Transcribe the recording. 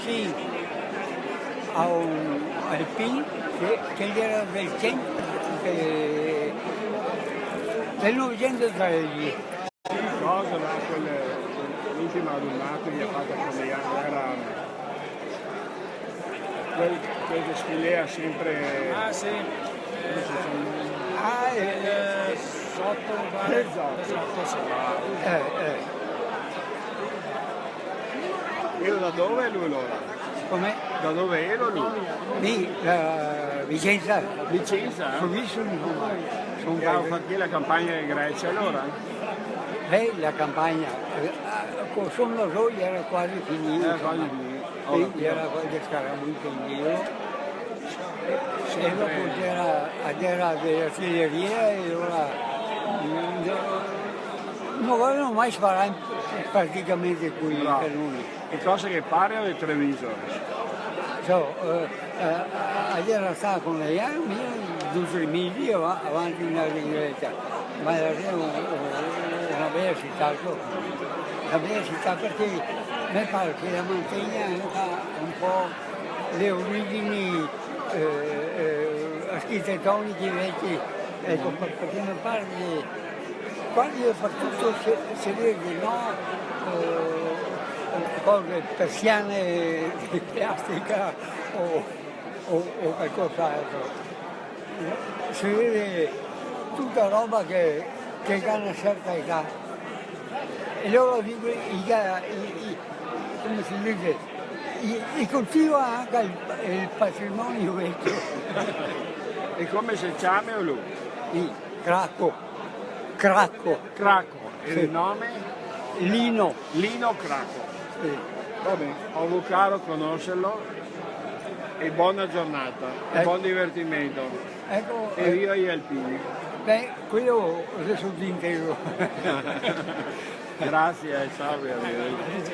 sì a un alpin che era del centro del 913. Cosa, ma l'ultima adunata che ha fatto con le era quel che sfilea sempre. Ah sì, sotto Esatto. sì. Ero da dove lui allora? Come? Da dove ero lui? Lì, Vicenza. Vicenza? Sono vissuto sono E ha fatto la campagna in Grecia allora? la campagna, con Sommo Roy era quasi finita. Era quasi finita. Sì, era quasi scaramuccia in giro. E dopo c'era dell'artiglieria e ora non vogliono mai sparare praticamente qui i cannoni. E cosa che pare o il Treviso? Era stato con le armi 2-3 mesi avanti in Grecia, ma era una bella città, una bella città perché a me pare che la mantenga un po' le origini architettoniche vecchie, ecco, perché mi pare che quasi dappertutto si vede, no? Cose persiane di plastica o qualcos'altro. Si vede tutta roba che ha una certa età. E loro dicono, come si dice, coltiva anche il patrimonio vecchio. E come si chiama lui? Sì, Cracco. Cracco. E Sì. il nome? Lino. Lino Cracco. Sì. Va bene, ho avuto caro conoscerlo e buona giornata, e buon divertimento. Ecco, E io agli alpini. beh, quello adesso ti intendo. Grazie, ciao, arrivederci.